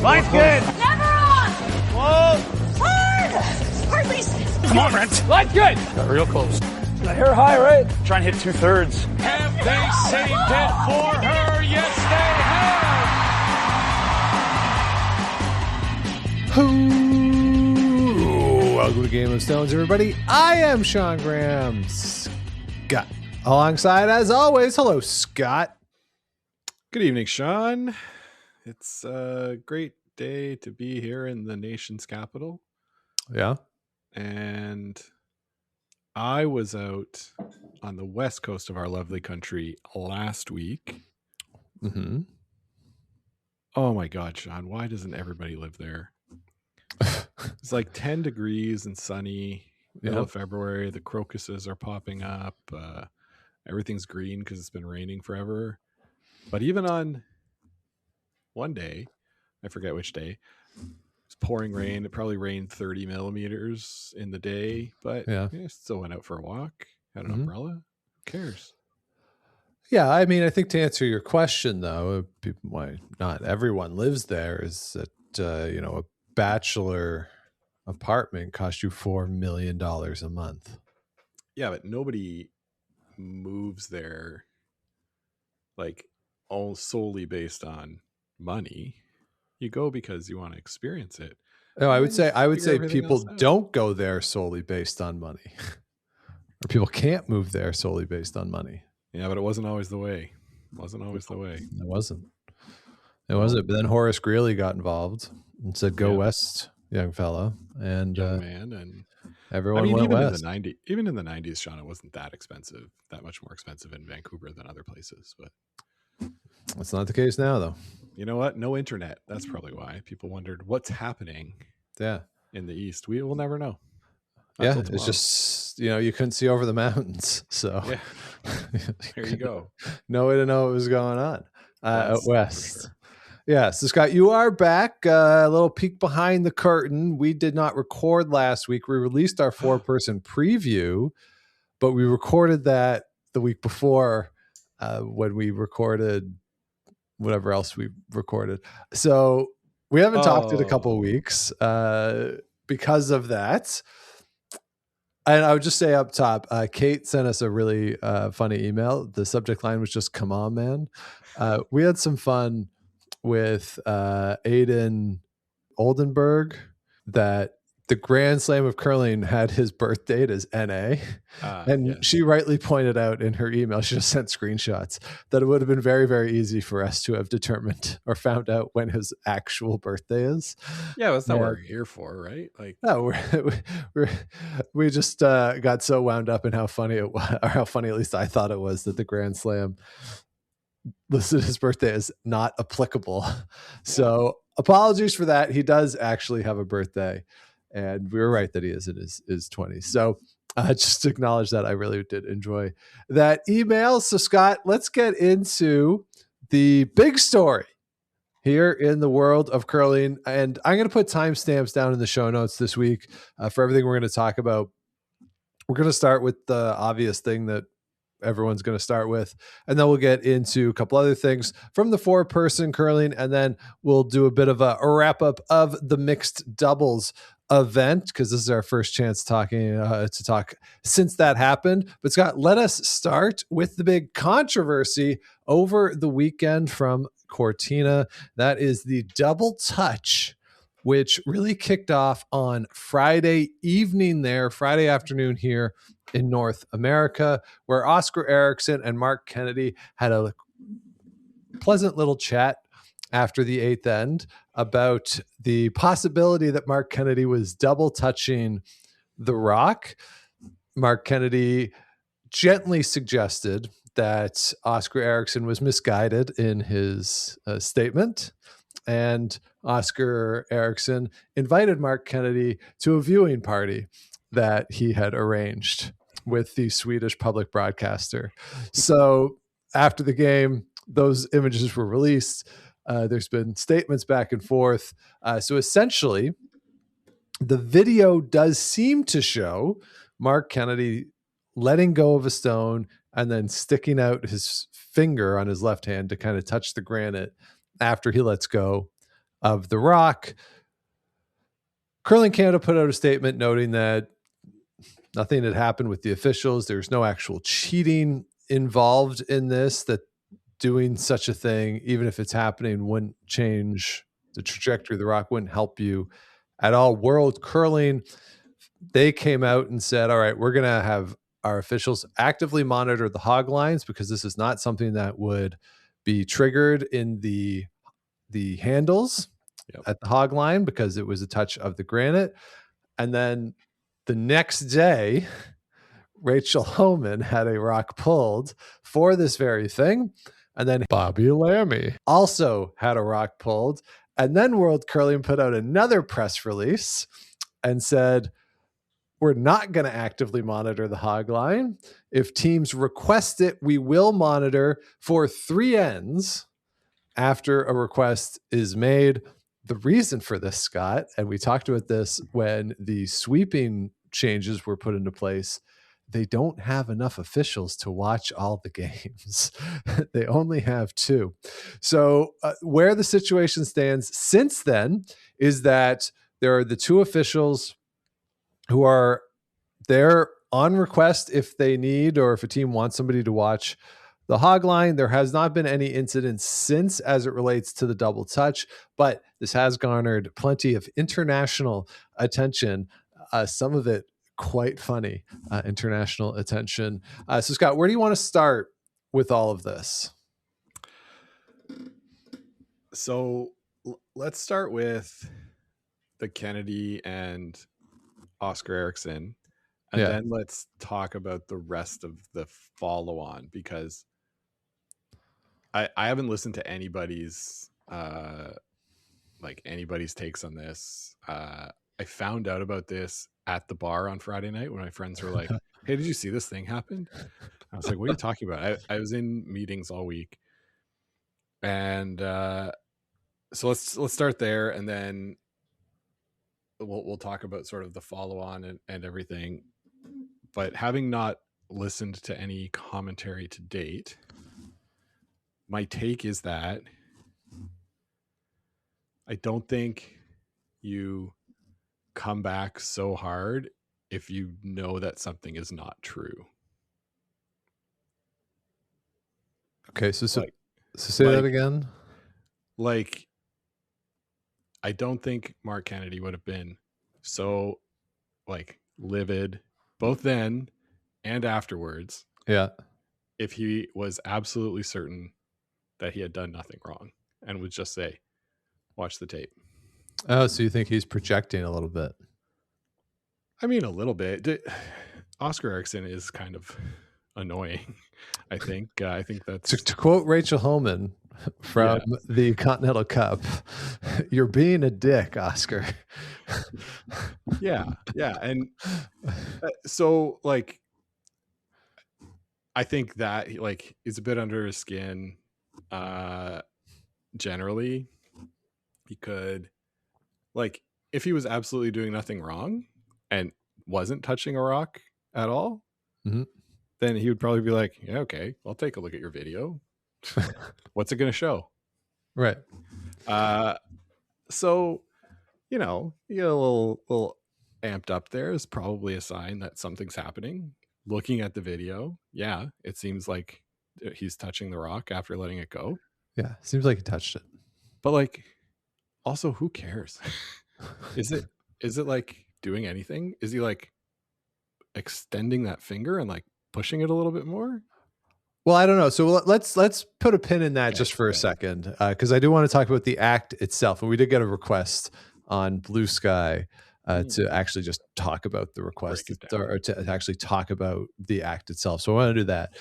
Line's good. Never on. Whoa. Hard. Release. Come on, Brent. Line's good. Got real close. The hair high, right? Try and hit 2/3. Have they saved it for her? Yes, they have. Welcome to Game of Stones, everybody. I am Sean Graham. Scott. Alongside, as always, hello, Scott. Good evening, Sean. It's a great day to be here in the nation's capital. Yeah. And I was out on the west coast of our lovely country last week. Mm-hmm. Oh my God, Sean, why doesn't everybody live there? It's like 10 degrees and sunny, middle of February. The crocuses are popping up. Everything's green because it's been raining forever. But even on one day, I forget which day, it's pouring rain. It probably rained 30 millimeters in the day, but yeah, still went out for a walk, had an umbrella. Who cares? Yeah, I mean, I think to answer your question, though, why not everyone lives there, is that, a bachelor apartment costs you $4 million a month. Yeah, but nobody moves there like all solely based on money. You go because you want to experience it. No, I would say people don't go there solely based on money. Or people can't move there solely based on money. Yeah, but it wasn't always the way. It wasn't. It wasn't. But then Horace Greeley got involved and said, "Go west, young fellow." And young man, and everyone went west. Even in the 90s, Sean, it wasn't that expensive, that much more expensive in Vancouver than other places. But that's not the case now, though. You know what? No internet. That's probably why people wondered what's happening. Yeah, in the East, we will never know. Yeah, it's just, you couldn't see over the mountains. So there you go. No way to know what was going on out west. Sure. Yeah. So Scott, you are back. A little peek behind the curtain. We did not record last week. We released our 4-person preview, but we recorded that the week before when we recorded whatever else we recorded. So we haven't talked in a couple of weeks because of that. And I would just say up top, Kate sent us a really funny email. The subject line was just, "Come on, man." We had some fun with Aiden Oldenburg that the Grand Slam of curling had his birth date as NA. She rightly pointed out in her email, she just sent screenshots, that it would have been very, very easy for us to have determined or found out when his actual birthday is. Yeah, that's not what we're here for, right? Like, no, we just got so wound up in how funny it was, or how funny, at least I thought it was, that the Grand Slam listed his birthday as not applicable. So apologies for that. He does actually have a birthday. And we were right that he is in his 20s. So just acknowledge that. I really did enjoy that email. So Scott, let's get into the big story here in the world of curling. And I'm going to put timestamps down in the show notes this week for everything we're going to talk about. We're going to start with the obvious thing that everyone's going to start with, and then we'll get into a couple other things from the 4-person curling, and then we'll do a bit of a wrap up of the mixed doubles event, because this is our first chance to talk since that happened. But Scott, let us start with the big controversy over the weekend from Cortina. That is the double touch, which really kicked off on Friday afternoon here in North America, where Oskar Eriksson and Marc Kennedy had a pleasant little chat after the 8th end about the possibility that Marc Kennedy was double touching the rock. Marc Kennedy gently suggested that Oskar Eriksson was misguided in his statement, and Oskar Eriksson invited Marc Kennedy to a viewing party that he had arranged with the Swedish public broadcaster. So after the game, those images were released. There's been statements back and forth. So essentially, the video does seem to show Marc Kennedy letting go of a stone and then sticking out his finger on his left hand to kind of touch the granite after he lets go of the Rock. Curling Canada put out a statement noting that nothing had happened with the officials. There's no actual cheating involved in this, that doing such a thing, even if it's happening, wouldn't change the trajectory of the Rock, wouldn't help you at all. World Curling, they came out and said, all right, we're going to have our officials actively monitor the hog lines, because this is not something that would be triggered in the handles at the hog line, because it was a touch of the granite. And then the next day, Rachel Homan had a rock pulled for this very thing. And then Bobby Lammy also had a rock pulled. And then World Curling put out another press release and said, we're not going to actively monitor the hog line. If teams request it, we will monitor for 3 ends after a request is made. The reason for this, Scott, and we talked about this when the sweeping changes were put into place, they don't have enough officials to watch all the games. They only have 2. So where the situation stands since then is that there are the 2 officials who are there on request if they need, or if a team wants somebody to watch the hog line. There has not been any incidents since as it relates to the double touch, but this has garnered plenty of international attention. Some of it quite funny international attention. So Scott, where do you want to start with all of this? So let's start with the Kennedy and Oskar Eriksson, and then let's talk about the rest of the follow-on, because I haven't listened to anybody's takes on this. I found out about this at the bar on Friday night when my friends were like, hey, did you see this thing happen? I was like, what are you talking about? I was in meetings all week. And so let's start there, and then we'll talk about sort of the follow-on and everything. But having not listened to any commentary to date, my take is that I don't think you come back so hard if you know that something is not true. Okay, so say that again. Like, I don't think Marc Kennedy would have been so livid both then and afterwards. Yeah. If he was absolutely certain that he had done nothing wrong and would just say, watch the tape. Oh, so you think he's projecting a little bit? I mean, a little bit. Oskar Eriksson is kind of annoying, I think. I think that's... To quote Rachel Homan from the Continental Cup, you're being a dick, Oskar. Yeah. And so, I think that, is a bit under his skin. Generally, he could, if he was absolutely doing nothing wrong and wasn't touching a rock at all, then he would probably be like, yeah, okay, I'll take a look at your video. What's it going to show? Right. So, you get a little amped up there is probably a sign that something's happening. Looking at the video, yeah, it seems like he's touching the rock after letting it go. Yeah, seems like he touched it. But also, who cares? Is it doing anything? Is he extending that finger and pushing it a little bit more? Well, I don't know. So let's put a pin in that just for a second, because I do want to talk about the act itself. And we did get a request on Blue Sky to actually just talk about the request, or to actually talk about the act itself. So I want to do that.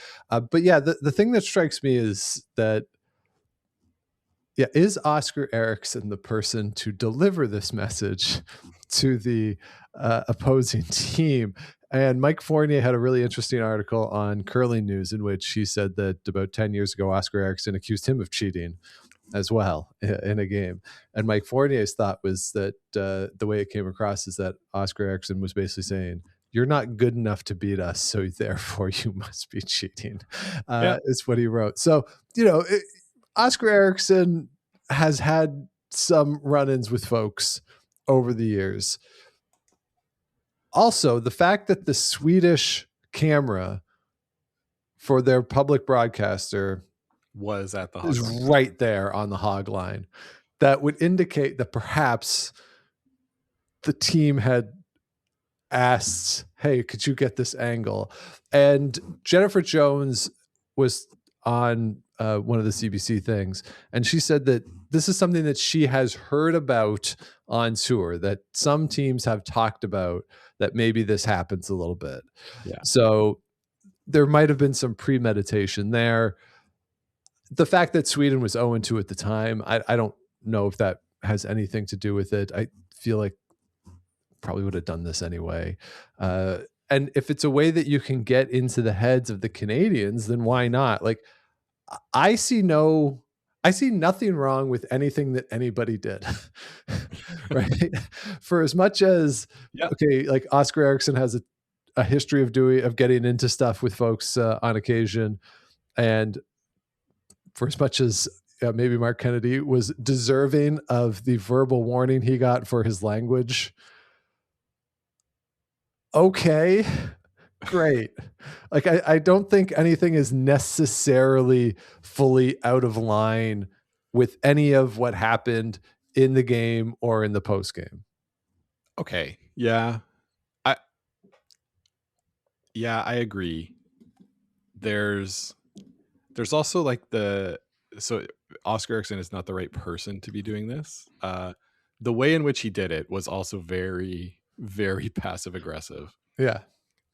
But yeah, the thing that strikes me is that, is Oskar Eriksson the person to deliver this message to the opposing team? And Mike Fournier had a really interesting article on Curling News in which he said that about 10 years ago, Oskar Eriksson accused him of cheating as well in a game. And Mike Fournier's thought was that the way it came across is that Oskar Eriksson was basically saying, you're not good enough to beat us, so therefore you must be cheating, is what he wrote. So, Oskar Eriksson has had some run-ins with folks over the years. Also, the fact that the Swedish camera for their public broadcaster was at the hog is line. right there on the hog line, that would indicate that perhaps the team had asked, hey, could you get this angle? And Jennifer Jones was on one of the CBC things, and she said that this is something that she has heard about on tour, that some teams have talked about, that maybe this happens a little bit. Yeah. So there might have been some premeditation there. The fact that Sweden was 0-2 at the time, I don't know if that has anything to do with it. I feel like probably would have done this anyway. And if it's a way that you can get into the heads of the Canadians, then why not? Like, I see nothing wrong with anything that anybody did. Right? For as much as, okay, like Oskar Eriksson has a history of getting into stuff with folks on occasion, and for as much as maybe Marc Kennedy was deserving of the verbal warning he got for his language. Okay, great. Like, I don't think anything is necessarily fully out of line with any of what happened in the game or in the post game. Okay. Yeah. I agree. There's also like so Oskar Eriksson is not the right person to be doing this. The way in which he did it was also very, very passive aggressive. Yeah.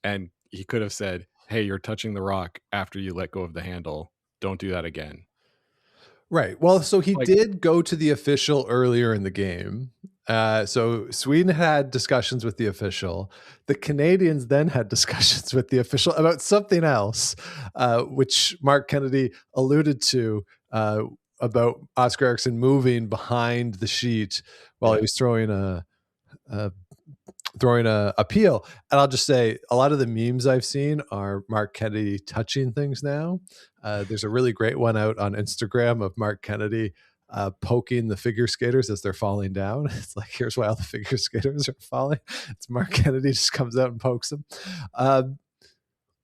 And he could have said, hey, you're touching the rock after you let go of the handle. Don't do that again. Right. Well, so he did go to the official earlier in the game. So Sweden had discussions with the official. The Canadians then had discussions with the official about something else, which Marc Kennedy alluded to, about Oskar Eriksson moving behind the sheet while he was throwing a peel. And I'll just say, a lot of the memes I've seen are Marc Kennedy touching things now. There's a really great one out on Instagram of Marc Kennedy poking the figure skaters as they're falling down. It's like, here's why all the figure skaters are falling. It's Marc Kennedy just comes out and pokes them.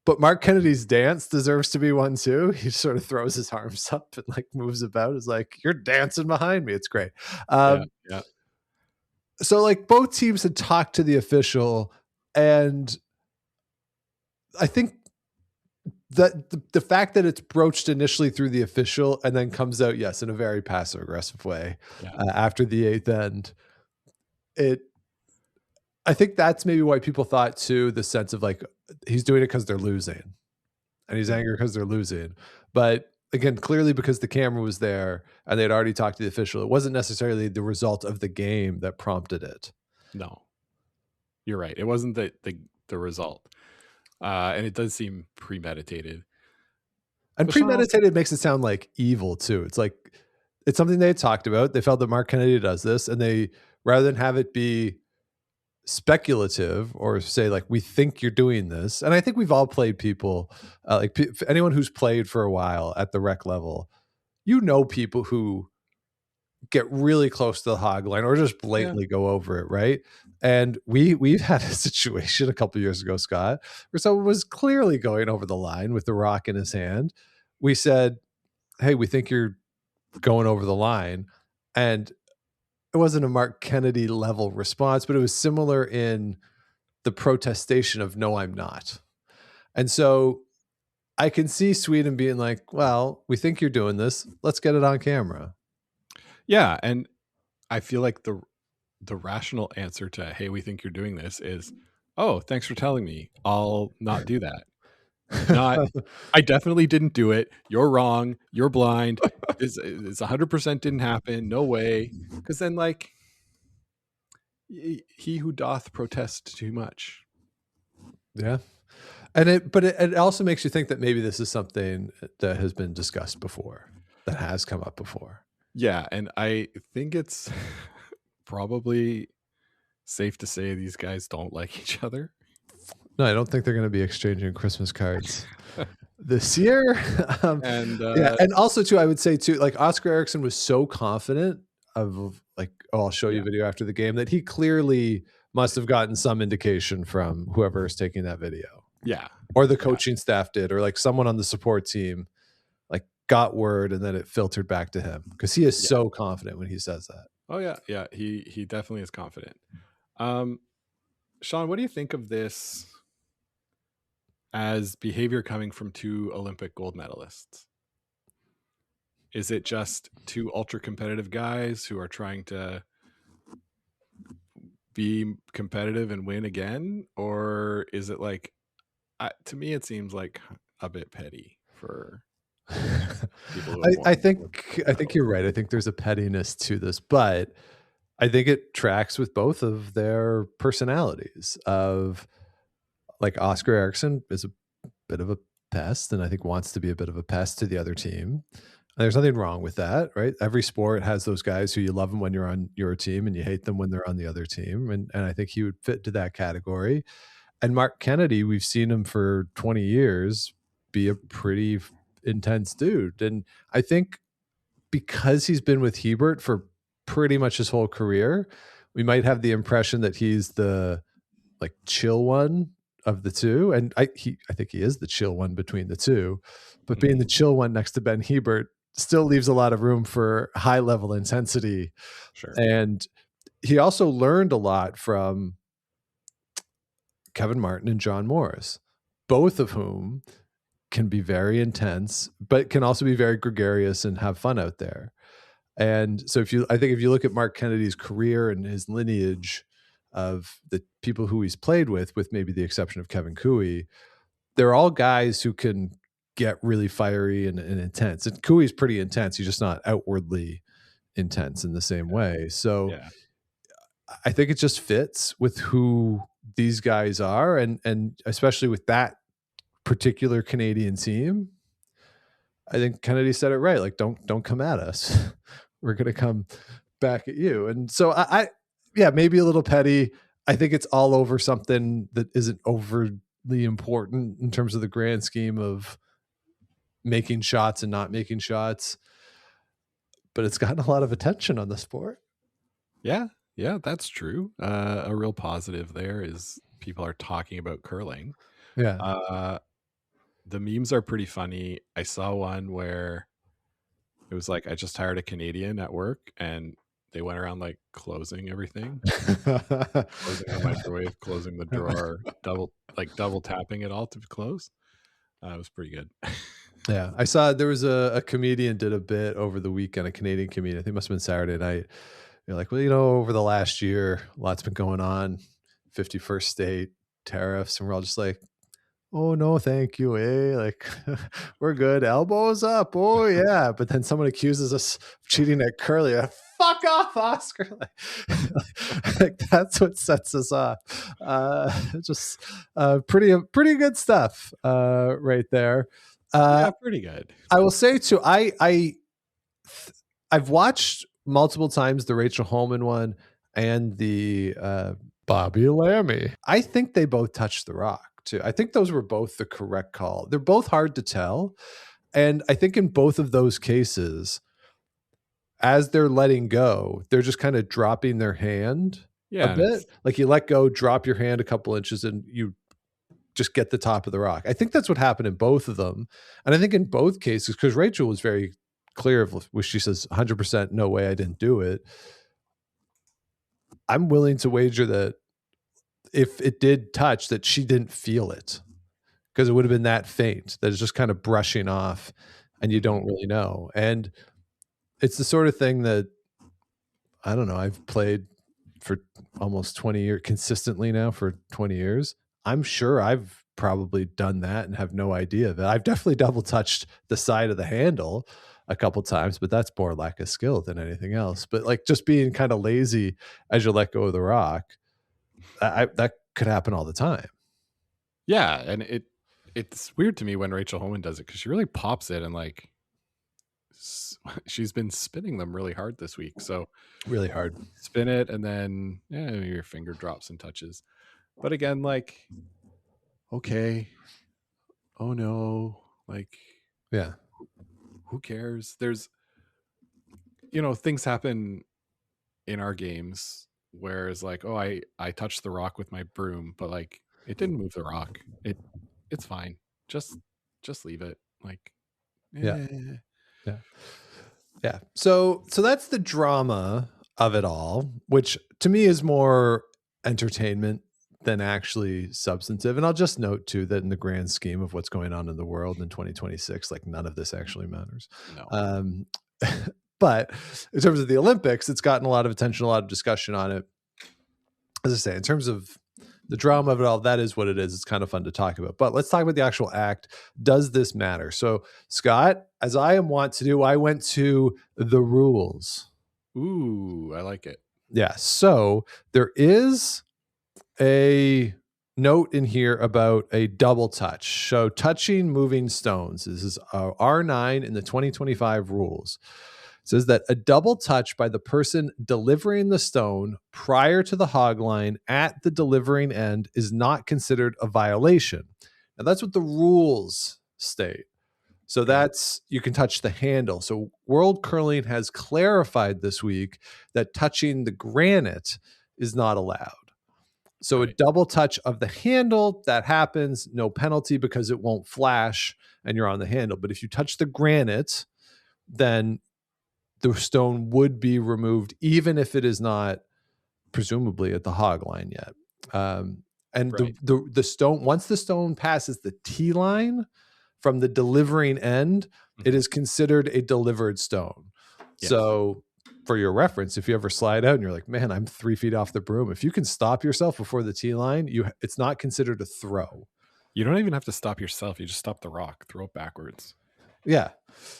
But Marc Kennedy's dance deserves to be one too. He sort of throws his arms up and like moves about. It's like, you're dancing behind me. It's great. Yeah. So like both teams had talked to the official, and I think that the fact that it's broached initially through the official and then comes out, yes, in a very passive aggressive way after the eighth end, I think that's maybe why people thought too, the sense of like, he's doing it because they're losing and he's angry because they're losing. But again, clearly because the camera was there and they'd already talked to the official, it wasn't necessarily the result of the game that prompted it. No, you're right. It wasn't the result. And it does seem premeditated. And premeditated makes it sound like evil too. It's like, it's something they had talked about. They felt that Marc Kennedy does this, and they, rather than have it be speculative or say like, we think you're doing this. And I think we've all played people, like anyone who's played for a while at the rec level, you know, people who get really close to the hog line or just blatantly go over it, right? And we've had a situation a couple of years ago, Scott, where someone was clearly going over the line with the rock in his hand. We said, hey, we think you're going over the line. And it wasn't a Marc Kennedy level response, but it was similar in the protestation of no, I'm not. And so I can see Sweden being like, well, we think you're doing this. Let's get it on camera. Yeah. And I feel like the rational answer to, hey, we think you're doing this is, oh, thanks for telling me. I'll not do that. Not, I definitely didn't do it. You're wrong. You're blind. It's 100% didn't happen. No way. Because then, like, he who doth protest too much. Yeah. And it also makes you think that maybe this is something that has been discussed before, that has come up before. Yeah. And I think it's probably safe to say these guys don't like each other. No, I don't think they're going to be exchanging Christmas cards this year. And also too, I would say too, like Oskar Eriksson was so confident of like, oh, I'll show you a video after the game, that he clearly must have gotten some indication from whoever is taking that video. Yeah. Or the coaching staff did, or like someone on the support team like got word and then it filtered back to him, because he is so confident when he says that. Oh yeah. Yeah. He definitely is confident. Sean, what do you think of this as behavior coming from two Olympic gold medalists? Is it just two ultra competitive guys who are trying to be competitive and win again? Or is it like, to me, it seems like a bit petty for people. I think you're right. I think there's a pettiness to this, but I think it tracks with both of their personalities. Of like, Oskar Eriksson is a bit of a pest, and I think wants to be a bit of a pest to the other team. And there's nothing wrong with that, right? Every sport has those guys who you love them when you're on your team and you hate them when they're on the other team. And I think he would fit to that category. And Marc Kennedy, we've seen him for 20 years be a pretty intense dude. And I think because he's been with Hebert for pretty much his whole career, we might have the impression that he's the like chill one of the two. And I think he is the chill one between the two. But being the chill one next to Ben Hebert still leaves a lot of room for high level intensity. Sure. And he also learned a lot from Kevin Martin and John Morris, both of whom can be very intense, but can also be very gregarious and have fun out there. And so if you look at Marc Kennedy's career and his lineage of the people who he's played with maybe the exception of Kevin Cooey, they're all guys who can get really fiery and intense. And Cooey's pretty intense. He's just not outwardly intense in the same way. So I think it just fits with who these guys are. And especially with that particular Canadian team, I think Kennedy said it right. Like, don't come at us. We're going to come back at you. And so I maybe a little petty. I think it's all over something that isn't overly important in terms of the grand scheme of making shots and not making shots, but it's gotten a lot of attention on the sport. Yeah, that's true. A real positive there is people are talking about curling. Yeah. The memes are pretty funny. I saw one where it was like, I just hired a Canadian at work and they went around like closing everything, closing the microwave, closing the drawer, double tapping it all to close. It was pretty good. Yeah. I saw there was a comedian did a bit over the weekend, a Canadian comedian. I think it must have been Saturday night. You're like, well, over the last year, a lot's been going on, 51st state tariffs. And we're all just like, oh, no, thank you. Like, we're good. Elbows up. Oh, yeah. But then someone accuses us of cheating at curling. Fuck off, Oskar. Like, that's what sets us off. Just pretty good stuff right there. Pretty good. I will say, too, I've watched multiple times the Rachel Holman one and the Bobby Lammy. I think they both touched the rock too. I think those were both the correct call. They're both hard to tell. And I think in both of those cases, as they're letting go, they're just kind of dropping their hand a bit. Like you let go, drop your hand a couple inches, and you just get the top of the rock. I think that's what happened in both of them. And I think in both cases, because Rachel was very clear of what she says, 100% no way I didn't do it. I'm willing to wager that if it did touch, that she didn't feel it, because it would have been that faint that it's just kind of brushing off and you don't really know. And it's the sort of thing that, I don't know, I've played for almost 20 years consistently now for 20 years. I'm sure I've probably done that and have no idea of it. I've definitely double touched the side of the handle a couple times, but that's more lack of skill than anything else. But like just being kind of lazy as you let go of the rock, that could happen all the time. Yeah, and it's weird to me when Rachel Holman does it, because she really pops it, and like she's been spinning them really hard this week. So really hard, spin it, and then your finger drops and touches. But again, like, okay, oh no, like, yeah, who cares? There's, things happen in our games where it's like, oh, I touched the rock with my broom, but like it didn't move the rock. It's fine. Just leave it. Like, Yeah. Yeah. So that's the drama of it all, which to me is more entertainment than actually substantive. And I'll just note too that in the grand scheme of what's going on in the world in 2026, like none of this actually matters. No. But in terms of the Olympics, it's gotten a lot of attention, a lot of discussion on it. As I say, in terms of the drama of it all, that is what it is. It's kind of fun to talk about. But let's talk about the actual act. Does this matter? So, Scott, as I am wont to do, I went to the rules. Ooh, I like it. Yeah. So there is a note in here about a double touch. So touching moving stones. This is R9 in the 2025 rules. It says that a double touch by the person delivering the stone prior to the hog line at the delivering end is not considered a violation. Now that's what the rules state. So that's, you can touch the handle. So World Curling has clarified this week that touching the granite is not allowed. So a double touch of the handle, that happens, no penalty because it won't flash and you're on the handle. But if you touch the granite, then the stone would be removed, even if it is not presumably at the hog line yet. The stone, once the stone passes the T line from the delivering end, it is considered a delivered stone. Yes. So for your reference, if you ever slide out and you're like, man, I'm 3 feet off the broom, if you can stop yourself before the T line, it's not considered a throw. You don't even have to stop yourself. You just stop the rock, throw it backwards. Yeah.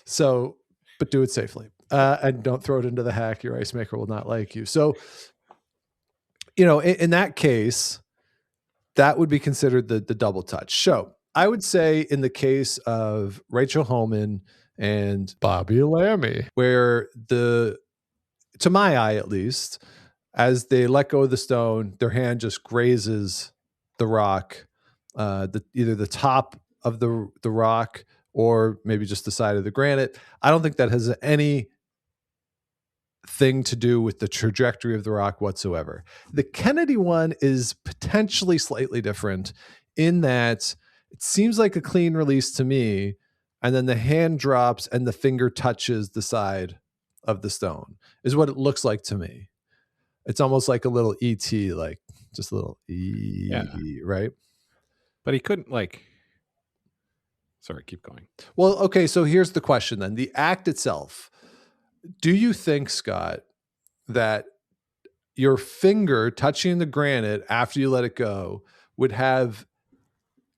So, but do it safely. And don't throw it into the hack. Your ice maker will not like you. So, in that case, that would be considered the double touch. So I would say in the case of Rachel Homan and Bobby Lammy, where to my eye at least, as they let go of the stone, their hand just grazes the rock, either the top of the rock or maybe just the side of the granite. I don't think that has any thing to do with the trajectory of the rock whatsoever. The Kennedy one is potentially slightly different in that it seems like a clean release to me, and then the hand drops and the finger touches the side of the stone is what it looks like to me. It's almost like a little ET, like just a little right? But he couldn't sorry, keep going. Well, okay, so here's the question then. The act itself, do you think, Scott, that your finger touching the granite after you let it go would have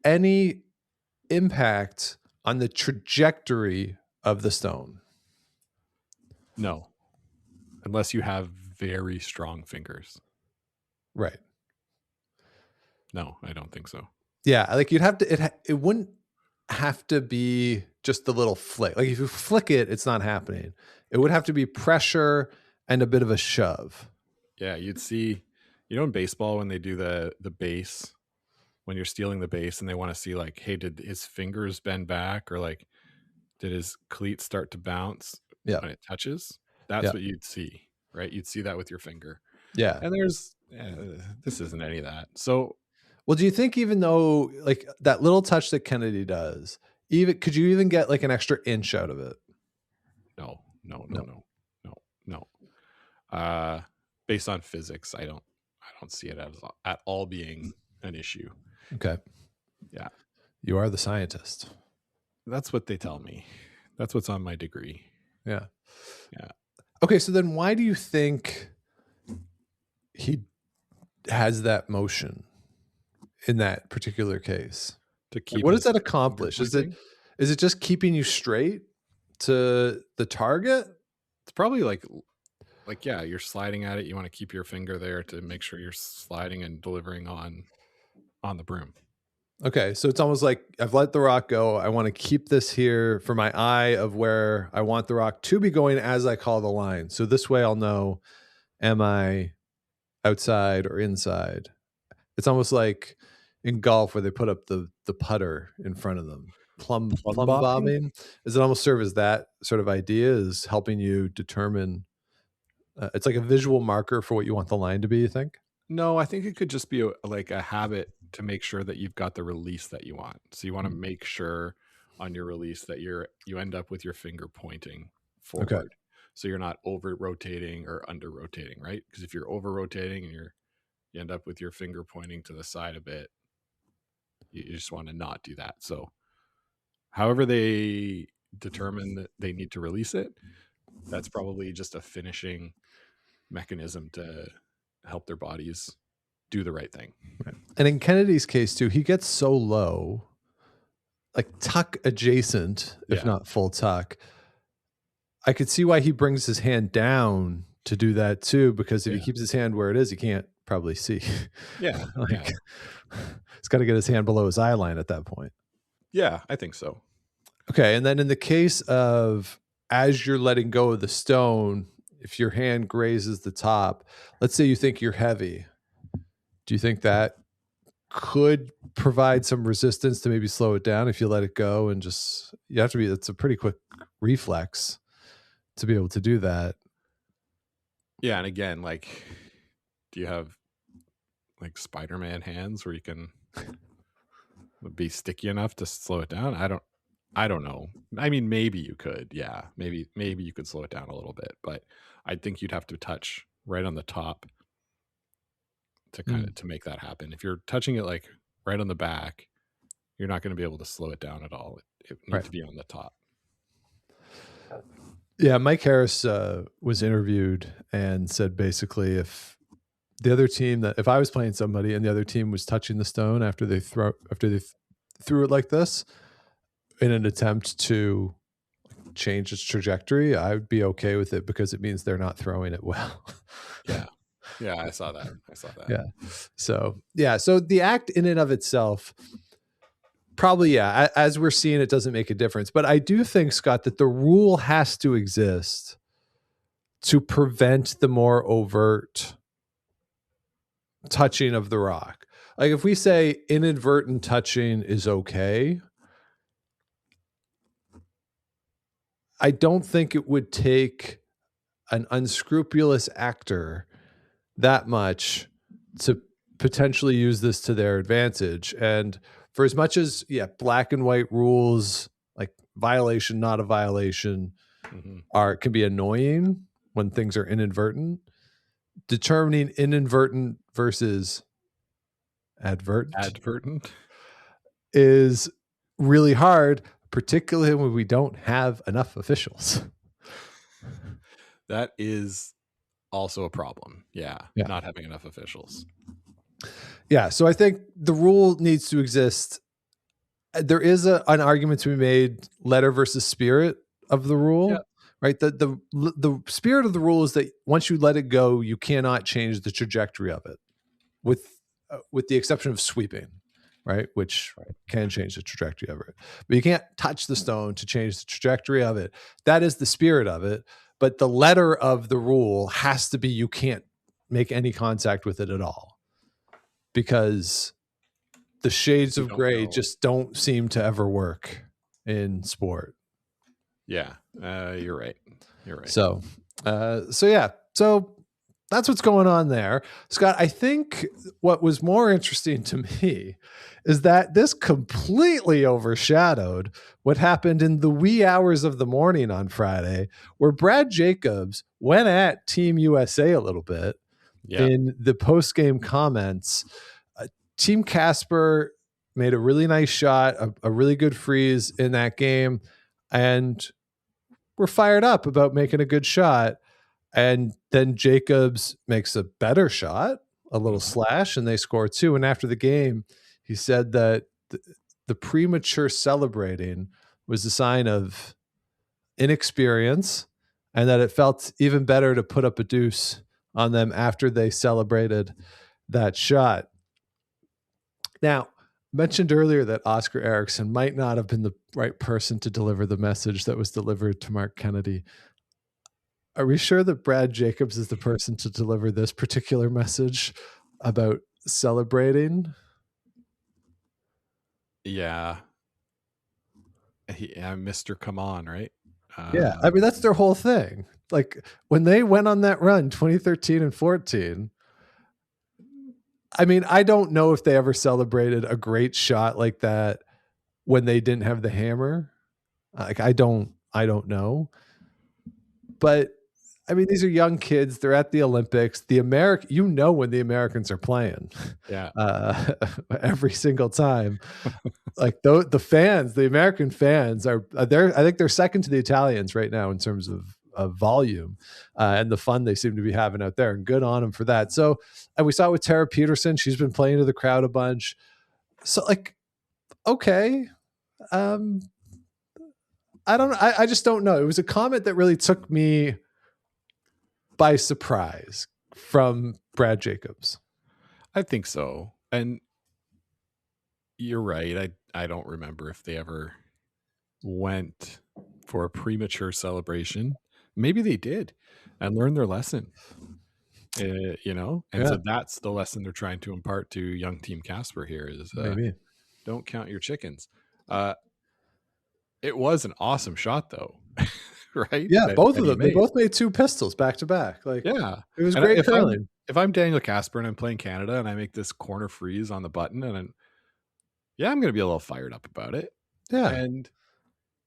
any impact on the trajectory of the stone? No. Unless you have very strong fingers. Right. No, I don't think so. Yeah, like you'd have to, it wouldn't have to be just a little flick. Like if you flick it, it's not happening. It would have to be pressure and a bit of a shove. Yeah, you'd see, in baseball when they do the base, when you're stealing the base and they want to see like, hey, did his fingers bend back, or like, did his cleat start to bounce when it touches? That's what you'd see, right? You'd see that with your finger. Yeah. And this isn't any of that. So, well, do you think even though like that little touch that Kennedy does, could you even get like an extra inch out of it? No. Based on physics, I don't see it at all being an issue. Okay. Yeah. You are the scientist. That's what they tell me. That's what's on my degree. Yeah. Yeah. Okay, so then why do you think he has that motion in that particular case? To keep what does that accomplish? Is it just keeping you straight to the target? It's probably like you're sliding at it. You want to keep your finger there to make sure you're sliding and delivering on the broom. Okay, so it's almost like I've let the rock go. I want to keep this here for my eye of where I want the rock to be going as I call the line. So this way I'll know, am I outside or inside? It's almost like in golf where they put up the putter in front of them. Plum bobbing? Does it almost serve as that sort of idea, is helping you determine It's like a visual marker for what you want the line to be, you think? No, I think it could just be like a habit to make sure that you've got the release that you want. So you want to make sure on your release that you end up with your finger pointing forward. Okay. So you're not over rotating or under rotating, right? Because if you're over rotating and you end up with your finger pointing to the side a bit, you just want to not do that. So however they determine that they need to release it, that's probably just a finishing mechanism to help their bodies do the right thing. And in Kennedy's case too, he gets so low, like tuck adjacent, if not full tuck. I could see why he brings his hand down to do that too, because if he keeps his hand where it is, he can't probably see. Yeah. He's got to get his hand below his eye line at that point. Yeah, I think so. Okay. And then in the case of as you're letting go of the stone, if your hand grazes the top, let's say you think you're heavy, do you think that could provide some resistance to maybe slow it down if you let it go and just, it's a pretty quick reflex to be able to do that. Yeah. And again, like, do you have like Spider-Man hands where you can be sticky enough to slow it down? I don't know. I mean, maybe you could. Yeah. Maybe you could slow it down a little bit, but I think you'd have to touch right on the top to to make that happen. If you're touching it like right on the back, you're not going to be able to slow it down at all. It needs to be on the top. Yeah. Mike Harris was interviewed and said basically if the other team if I was playing somebody and the other team was touching the stone after they threw it like this in an attempt to change its trajectory, I would be okay with it because it means they're not throwing it well. Yeah, I saw that. Yeah. So the act in and of itself, probably, as we're seeing, it doesn't make a difference. But I do think, Scott, that the rule has to exist to prevent the more overt touching of the rock. Like if we say inadvertent touching is okay, I don't think it would take an unscrupulous actor that much to potentially use this to their advantage. And for as much as, black and white rules, like violation, not a violation, can be annoying when things are inadvertent, determining inadvertent versus advertent is really hard, particularly when we don't have enough officials. That is also a problem. Yeah. Not having enough officials. Yeah. So I think the rule needs to exist. There is an argument to be made, letter versus spirit of the rule, right? The spirit of the rule is that once you let it go, you cannot change the trajectory of it with the exception of sweeping, right? Which can change the trajectory of it, but you can't touch the stone to change the trajectory of it. That is the spirit of it. But the letter of the rule has to be you can't make any contact with it at all, because the shades of gray just don't seem to ever work in sport. Yeah, you're right. So that's what's going on there. Scott, I think what was more interesting to me is that this completely overshadowed what happened in the wee hours of the morning on Friday, where Brad Jacobs went at Team USA a little bit in the post-game comments. Team Casper made a really nice shot, a really good freeze in that game, and we're fired up about making a good shot. And then Jacobs makes a better shot, a little slash, and they score 2. And after the game, he said that the premature celebrating was a sign of inexperience, and that it felt even better to put up a deuce on them after they celebrated that shot. Now, mentioned earlier that Oskar Eriksson might not have been the right person to deliver the message that was delivered to Marc Kennedy. Are we sure that Brad Jacobs is the person to deliver this particular message about celebrating? Yeah. Mr. Come On, right? I mean, that's their whole thing. like when they went on that run 2013 and 14, I mean, I don't know if they ever celebrated a great shot like that when they didn't have the hammer. Like I don't know. But I mean, these are young kids. They're at the Olympics. When the Americans are playing, Yeah. every single time. Like the fans, the American fans are there. I think they're second to the Italians right now in terms of volume and the fun they seem to be having out there. And good on them for that. So, and we saw it with Tara Peterson. She's been playing to the crowd a bunch. So, like, okay. I just don't know. It was a comment that really took me by surprise from Brad Jacobs. I think so. And you're right. I don't remember if they ever went for a premature celebration. Maybe they did and learned their lesson. And so that's the lesson they're trying to impart to young Team Casper here is Maybe. Don't count your chickens. It was an awesome shot though. Right? Yeah, both of them. They both made 2 pistols back to back. Like, yeah, it was great curling. If I'm Daniel Casper and I'm playing Canada and I make this corner freeze on the button, and I'm going to be a little fired up about it. Yeah. And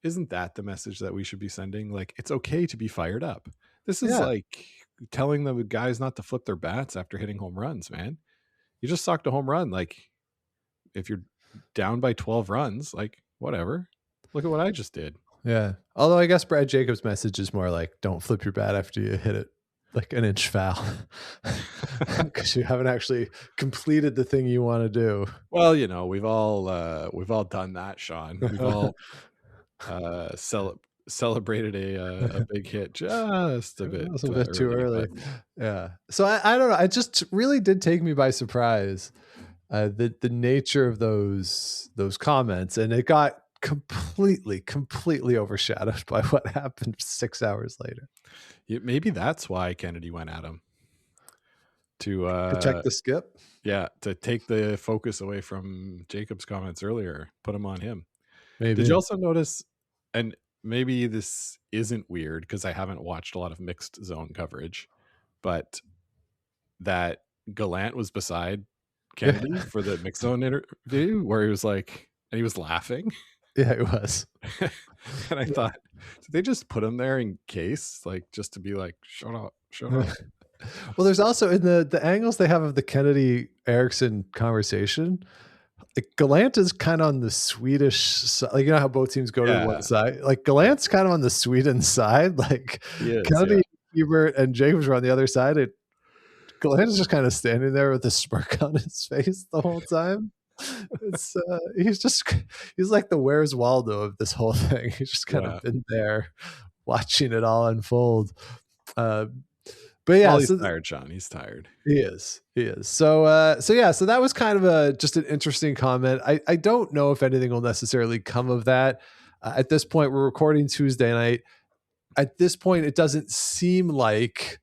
isn't that the message that we should be sending? Like, it's okay to be fired up. This is like telling the guys not to flip their bats after hitting home runs, man. You just socked a home run. Like, if you're down by 12 runs, like, whatever. Look at what I just did. Yeah. Although I guess Brad Jacobs' message is more like, don't flip your bat after you hit it like an inch foul because you haven't actually completed the thing you want to do. Well, we've all done that, Sean. We've all celebrated a big hit just a bit too early. Yeah. So I don't know. It just really did take me by surprise, the nature of those comments, and it got completely overshadowed by what happened 6 hours later. Maybe that's why Kennedy went at him to protect the skip. Yeah, to take the focus away from Jacob's comments earlier, put him on him. Maybe. Did you also notice, and maybe this isn't weird because I haven't watched a lot of mixed zone coverage, but that Gallant was beside Kennedy for the mixed zone interview where he was like, and he was laughing. Yeah, it was. And I thought, did they just put him there in case, like, just to be like, shut up. Well, there's also in the angles they have of the Kennedy Eriksson conversation, like Gallant is kind of on the Swedish side. Like, how both teams go to one side. Like Gallant's kind of on the Sweden side. Like Kennedy, Hebert, and Jacobs were on the other side. Gallant is just kind of standing there with a smirk on his face the whole time. It's he's like the Where's Waldo of this whole thing. He's just kind of been there watching it all unfold. But yeah, he's tired, Sean. He's tired. He is. So that was kind of just an interesting comment. I don't know if anything will necessarily come of that. At this point, we're recording Tuesday night. At this point, it doesn't seem like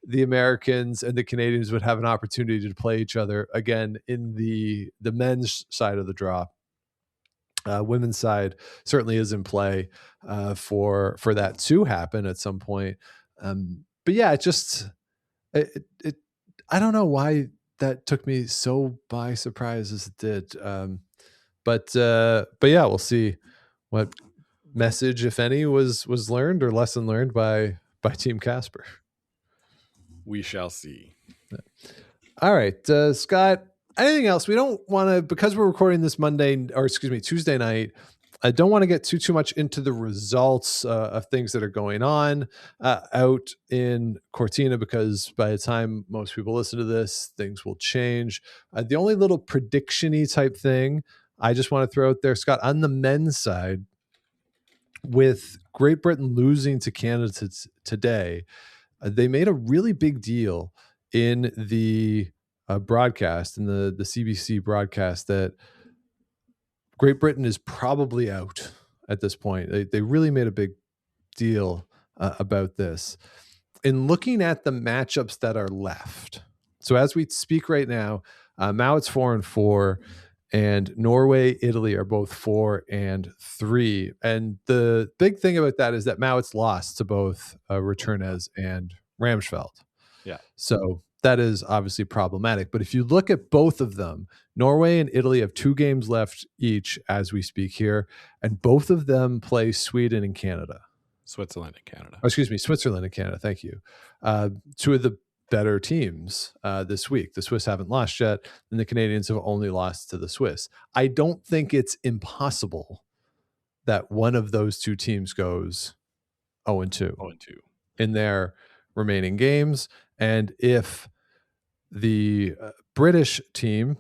the Americans and the Canadians would have an opportunity to play each other again in the men's side of the draw. Women's side certainly is in play for that to happen at some point. But yeah, it I don't know why that took me so by surprise as it did. But yeah, we'll see what message, if any, was learned or lesson learned by Team Casper. We shall see. All right, Scott, anything else? We don't want to, because we're recording this Tuesday night, I don't want to get too much into the results of things that are going on out in Cortina, because by the time most people listen to this, things will change. The only little prediction-y type thing I just want to throw out there, Scott, on the men's side, with Great Britain losing to Canada today, they made a really big deal in the broadcast, in the CBC broadcast, that Great Britain is probably out at this point. They really made a big deal about this. In looking at the matchups that are left, so as we speak right now, Mao it's 4-4, and Norway, Italy are both 4 and 3. And the big thing about that is that Mowat's lost to both Returnes and Ramsfeld. Yeah. So that is obviously problematic. But if you look at both of them, Norway and Italy have 2 games left each as we speak here, and both of them play Sweden and Canada. Switzerland and Canada. Oh, excuse me, Switzerland and Canada. Thank you. 2 of the better teams this week. The Swiss haven't lost yet, and the Canadians have only lost to the Swiss. I don't think it's impossible that one of those 2 teams goes 0-2 in their remaining games. And if the British team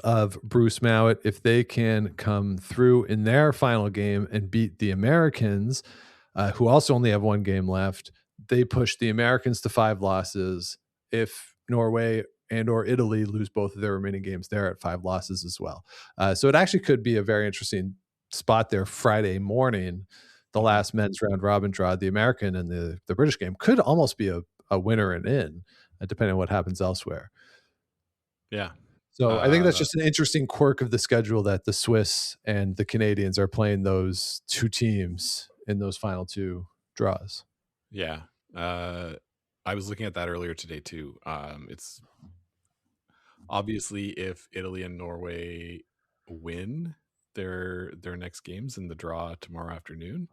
of Bruce Mowat, if they can come through in their final game and beat the Americans, who also only have 1 game left, they push the Americans to 5 losses. If Norway and or Italy lose both of their remaining games, they're at 5 losses as well. So it actually could be a very interesting spot there Friday morning. The last men's round robin draw, the American and the British game could almost be a winner and in, depending on what happens elsewhere. Yeah. So I think that's just an interesting quirk of the schedule that the Swiss and the Canadians are playing those 2 teams in those final 2 draws. Yeah. I was looking at that earlier today too. It's obviously if Italy and Norway win their next games in the draw tomorrow afternoon,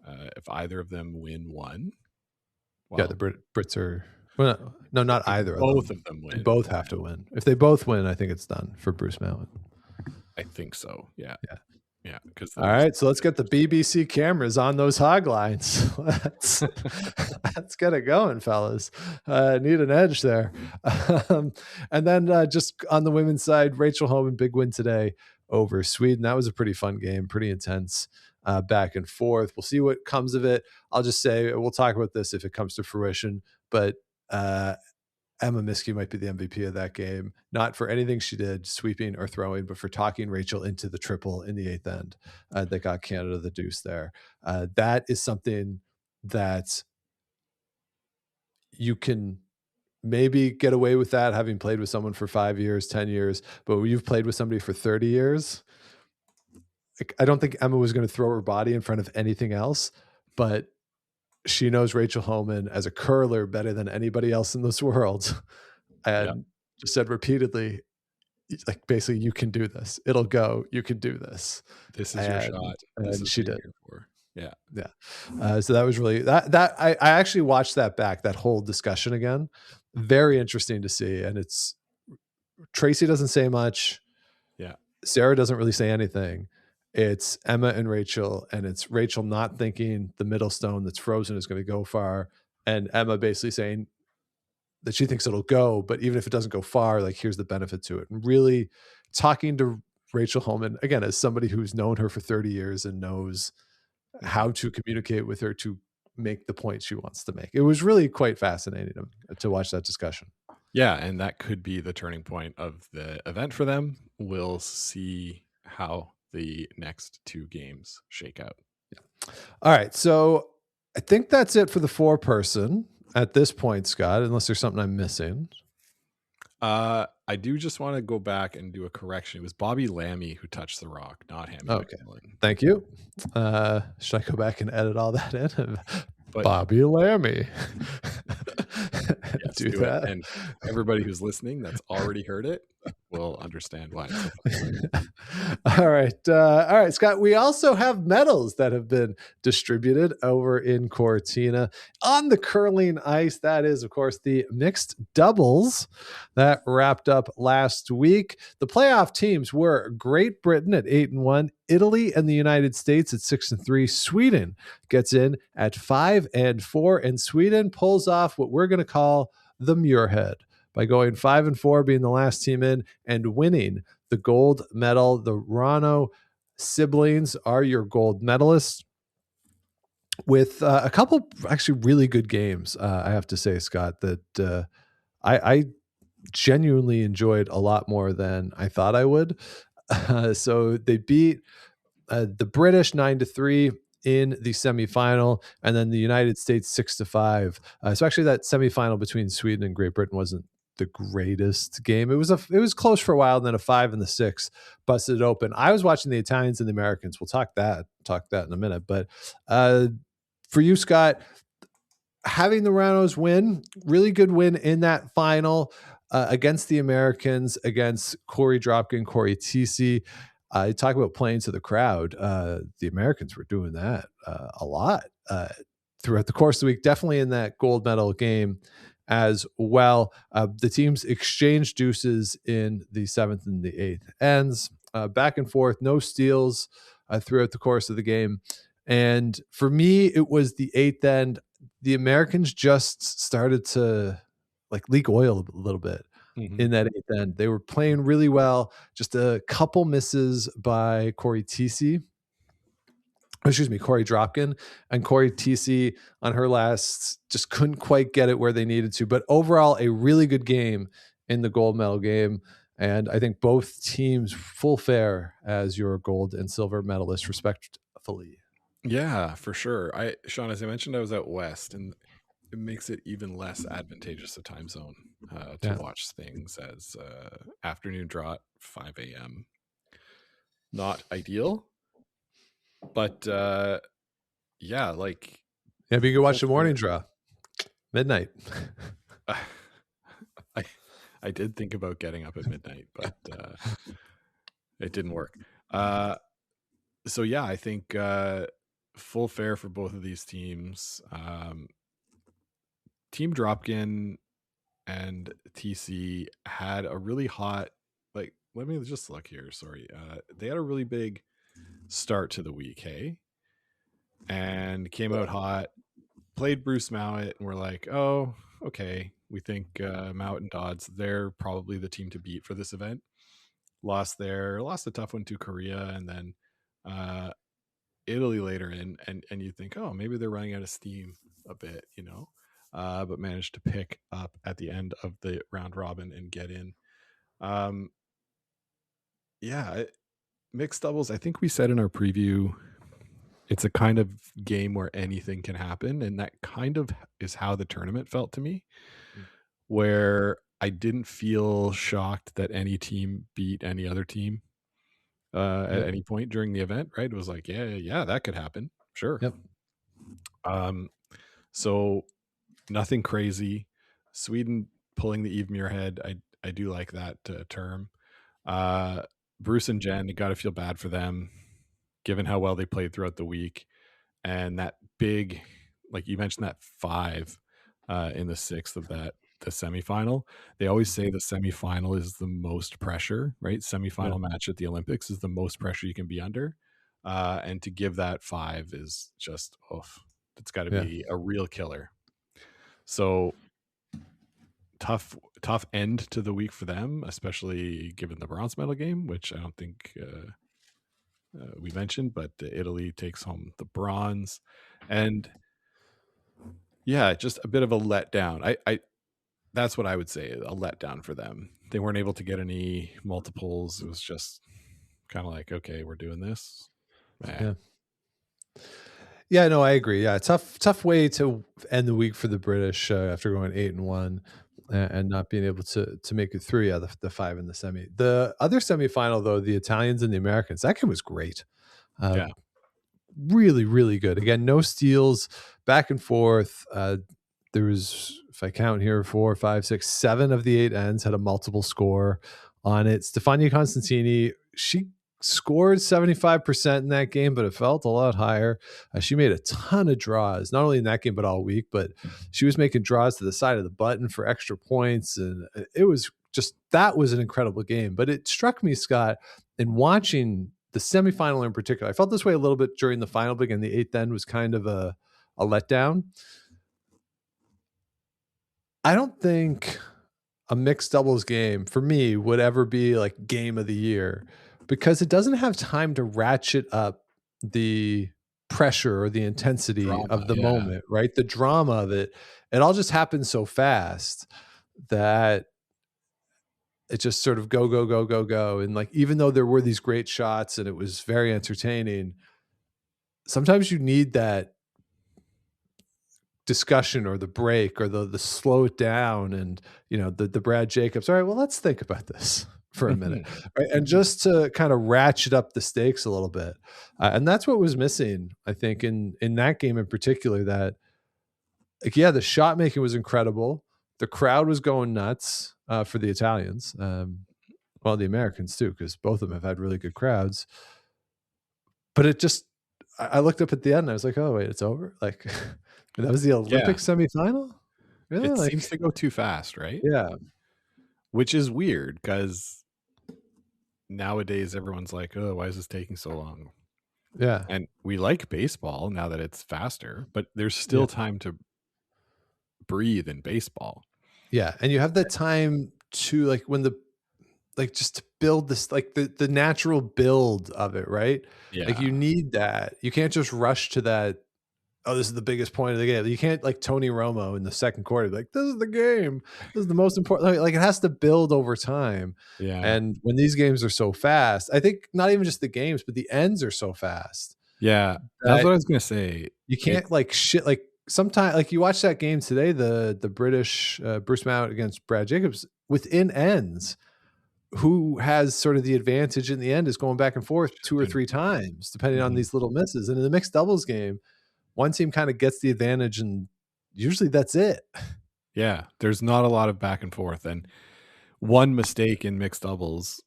if either of them win one, well, yeah, the Brits are well, no, not either. Both of them win. They both have to win. If they both win, I think it's done for Bruce Mowat. I think so. Yeah. Because all right, so let's get the BBC cameras on those hog lines. Let's get it going, fellas. Need an edge there. And then just on the women's side, Rachel Homan, big win today over Sweden. That was a pretty fun game, pretty intense. Back and forth. We'll see what comes of it. I'll just say we'll talk about this if it comes to fruition, but Emma Miskey might be the MVP of that game, not for anything she did, sweeping or throwing, but for talking Rachel into the triple in the 8th end that got Canada the deuce there. That is something that you can maybe get away with that, having played with someone for 5 years, 10 years, but when you've played with somebody for 30 years, I don't think Emma was going to throw her body in front of anything else, but she knows Rachel Homan as a curler better than anybody else in this world. And just said repeatedly, like, basically, you can do this. It'll go. You can do this. This is your shot. And she did. Yeah. So that was really that I actually watched that whole discussion again. Very interesting to see. And it's Tracy doesn't say much. Yeah. Sarah doesn't really say anything. It's Emma and Rachel, and it's Rachel not thinking the middle stone that's frozen is going to go far, and Emma basically saying that she thinks it'll go, but even if it doesn't go far, like, here's the benefit to it. And really talking to Rachel Homan, again, as somebody who's known her for 30 years and knows how to communicate with her to make the point she wants to make. It was really quite fascinating to watch that discussion. Yeah, and that could be the turning point of the event for them. We'll see how the next 2 games shake out. Yeah. All right. So I think that's it for the 4-person at this point, Scott, unless there's something I'm missing. I do just want to go back and do a correction. It was Bobby Lammy who touched the rock, not Hammy. Okay. Thank you. Should I go back and edit all that in? But Bobby Lammy. Yes, do that. And everybody who's listening that's already heard it will understand why. All right, Scott. We also have medals that have been distributed over in Cortina on the curling ice. That is, of course, the mixed doubles that wrapped up last week. The playoff teams were Great Britain at 8-1, Italy and the United States at 6-3. Sweden gets in at 5-4, and Sweden pulls off what we're going to call the Muirhead by going 5-4, being the last team in and winning the gold medal. The Rano siblings are your gold medalists with a couple actually really good games. I have to say, Scott, that I genuinely enjoyed a lot more than I thought I would. So they beat the British 9-3 in the semifinal, and then the United States 6-5. So actually that semifinal between Sweden and Great Britain wasn't the greatest game. It was close for a while, and then a 5 and the 6 busted it open. I was watching the Italians and the Americans. We'll talk that in a minute. But for you, Scott, having the Rhinos win, really good win in that final against the Americans, against Corey Dropkin, Corey Tisi. You talk about playing to the crowd. The Americans were doing that a lot throughout the course of the week, definitely in that gold medal game as well. The teams exchanged deuces in the 7th and the 8th ends, back and forth, no steals throughout the course of the game. And for me, it was the 8th end. The Americans just started to like leak oil a little bit in that 8th end. They were playing really well. Just a couple misses by Corey Dropkin, and Corey Tisi on her last just couldn't quite get it where they needed to. But overall, a really good game in the gold medal game. And I think both teams full fare as your gold and silver medalists, respectfully. Yeah, for sure. Sean, as I mentioned, I was out west, and it makes it even less advantageous a time zone to watch things, as afternoon draw at 5 a.m. Not ideal, but but you can watch the morning draw, midnight. I did think about getting up at midnight, but it didn't work. So yeah, I think full fare for both of these teams. Team Dropkin and TC had a really hot, let me just look here. Sorry. They had a really big start to the week, hey? And came out hot, played Bruce Mowat, and we're like, oh, okay. We think Mowat and Dodds, they're probably the team to beat for this event. Lost a tough one to Korea, and then Italy later in, and you think, oh, maybe they're running out of steam a bit, but managed to pick up at the end of the round robin and get in. Mixed doubles, I think we said in our preview, it's a kind of game where anything can happen, and that kind of is how the tournament felt to me, where I didn't feel shocked that any team beat any other team at any point during the event, right? It was like, yeah, that could happen. Sure. Yep. So nothing crazy. Sweden pulling the Eve Muirhead. I do like that term. Bruce and Jen, you got to feel bad for them, given how well they played throughout the week. And that big, like you mentioned, that 5 in the 6th of the semifinal. They always say the semifinal is the most pressure, right? Semifinal match at the Olympics is the most pressure you can be under. And to give that 5 is just, it's got to be a real killer. So tough end to the week for them, especially given the bronze medal game, which I don't think we mentioned, but Italy takes home the bronze. And yeah, just a bit of a letdown. I that's what I would say, a letdown for them. They weren't able to get any multiples. It was just kind of like, okay, we're doing this. Yeah, no, I agree. Yeah, tough way to end the week for the British after going 8-1 and not being able to make it through. Yeah, the 5 in the semi. The other semifinal, though, the Italians and the Americans, that game was great. Really, really good. Again, no steals, back and forth. There was, if I count here, 4, 5, 6, 7 of the 8 ends had a multiple score on it. Stefania Constantini, she scored 75% in that game, but it felt a lot higher. She made a ton of draws, not only in that game, but all week, but she was making draws to the side of the button for extra points. And it was just, that was an incredible game. But it struck me, Scott, in watching the semifinal in particular, I felt this way a little bit during the final, but again, the 8th end was kind of a letdown. I don't think a mixed doubles game for me would ever be like game of the year, because it doesn't have time to ratchet up the pressure or the intensity of the moment, right? The drama of it. It all just happens so fast that it just sort of go. And like, even though there were these great shots and it was very entertaining, sometimes you need that discussion or the break or the slow it down and the Brad Jacobs. All right, well, let's think about this for a minute, right? And just to kind of ratchet up the stakes a little bit, and that's what was missing, I think, in that game in particular. That the shot making was incredible. The crowd was going nuts for the Italians, the Americans too, because both of them have had really good crowds. But it just, I looked up at the end and I was like, oh wait, it's over. Like that was the Olympic semifinal. Really? It seems to go too fast, right? Yeah. Which is weird because nowadays everyone's like, oh, why is this taking so long? Yeah. And we like baseball now that it's faster, but there's still time to breathe in baseball. Yeah. And you have that time to just to build this, like the natural build of it, right? Yeah. Like you need that. You can't just rush to that. Oh, this is the biggest point of the game. You can't like Tony Romo in the second quarter, like this is the game. This is the most important. Like it has to build over time. Yeah. And when these games are so fast, I think not even just the games, but the ends are so fast. Yeah. That's what I was going to say. You can't like sometimes like you watch that game today, the British Bruce Mount against Brad Jacobs within ends. Who has sort of the advantage in the end is going back and forth 2 or 3 times, depending on these little misses. And in the mixed doubles game, one team kind of gets the advantage and usually that's it. Yeah. There's not a lot of back and forth. And one mistake in mixed doubles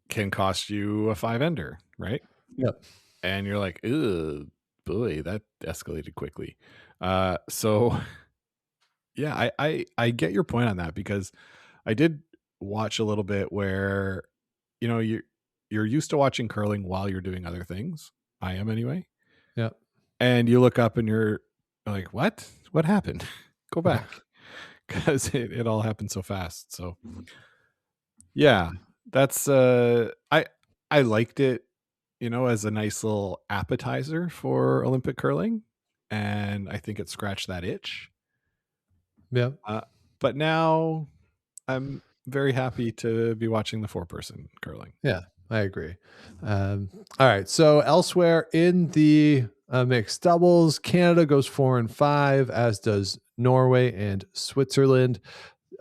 can cost you a 5-ender, right? Yep. And you're like, oh boy, that escalated quickly. So yeah, I get your point on that because I did watch a little bit where you're used to watching curling while you're doing other things. I am anyway. Yeah. And you look up and you're like, what happened? Go back. Because it all happened so fast. So yeah, that's I liked it, as a nice little appetizer for Olympic curling, and I think it scratched that itch. Yeah. But now I'm very happy to be watching the 4-person curling. Yeah, I agree. All right. So elsewhere in the mixed doubles, Canada goes 4-5, as does Norway and Switzerland.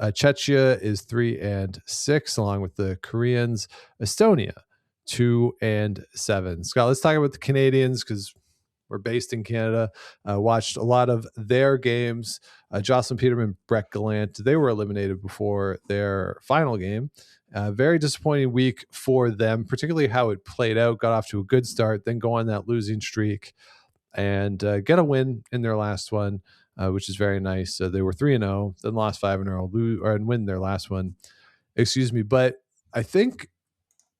Czechia is 3-6, along with the Koreans. Estonia 2-7. Scott, let's talk about the Canadians because we're based in Canada. Watched a lot of their games. Jocelyn Peterman, Brett Gallant, they were eliminated before their final game. Very disappointing week for them, particularly how it played out. Got off to a good start, then go on that losing streak and get a win in their last one, which is very nice. They were 3-0, then lost 5 in a row, and win their last one. Excuse me. But I think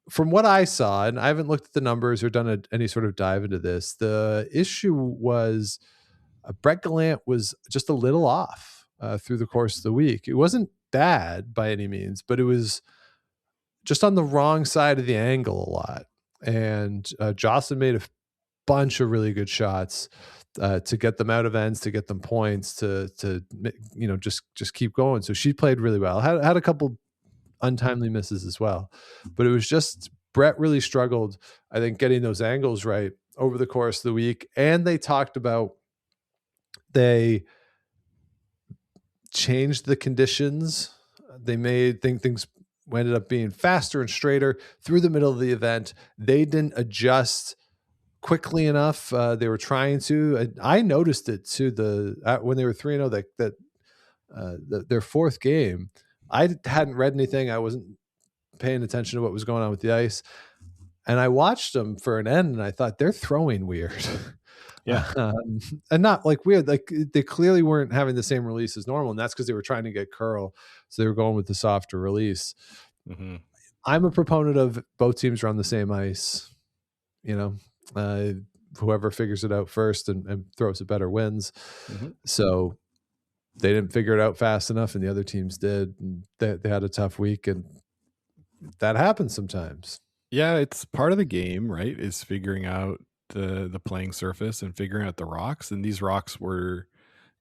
from what I saw, and I haven't looked at the numbers or done any sort of dive into this, the issue was Brett Gallant was just a little off through the course of the week. It wasn't bad by any means, but it was just on the wrong side of the angle a lot. And Jocelyn made a bunch of really good shots to get them out of ends, to get them points, to just keep going. So she played really well. Had a couple untimely misses as well, but it was just Brett really struggled, I think, getting those angles right over the course of the week. And they talked about they changed the conditions. They made things ended up being faster and straighter through the middle of the event. They didn't adjust quickly enough. They were trying to. I noticed it too. When they were 3-0, their fourth game, I hadn't read anything. I wasn't paying attention to what was going on with the ice, and I watched them for an end, and I thought they're throwing weird. Yeah. And not like weird. Like they clearly weren't having the same release as normal, and that's because they were trying to get curl, so they were going with the softer release. Mm-hmm. I'm a proponent of both teams are on the same ice. Whoever figures it out first and throws it better wins. Mm-hmm. So they didn't figure it out fast enough, and the other teams did. And they had a tough week, and that happens sometimes. Yeah, it's part of the game, right? Is figuring out the playing surface and figuring out the rocks. And these rocks were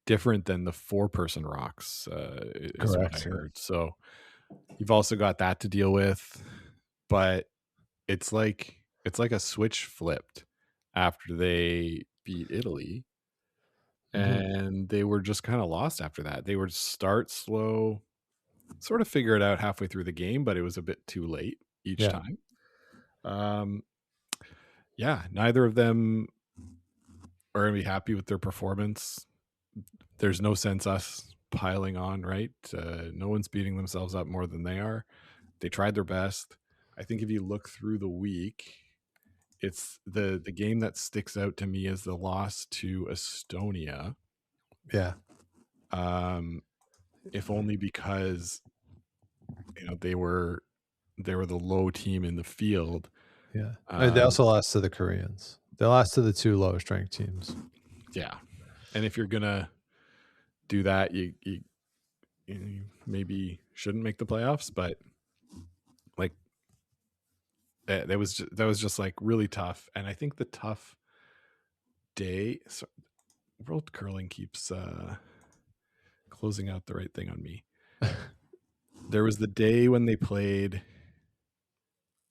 different than the 4-person rocks, is Correct, what I heard. So you've also got that to deal with, but it's like a switch flipped after they beat Italy. and they were just kind of lost after that. They would start slow, sort of figure it out halfway through the game, but it was a bit too late each time. Neither of them are going to be happy with their performance. There's no sense us piling on, right? No one's beating themselves up more than they are. They tried their best. I think if you look through the week, it's the game that sticks out to me as the loss to Estonia. Yeah. If only because they were the low team in the field. Yeah. They also lost to the Koreans. They lost to the two lowest ranked teams. Yeah. And if you're gonna do that, you maybe shouldn't make the playoffs, but like that was just like really tough. And I think the tough day, World Curling keeps closing out the right thing on me. There was the day when they played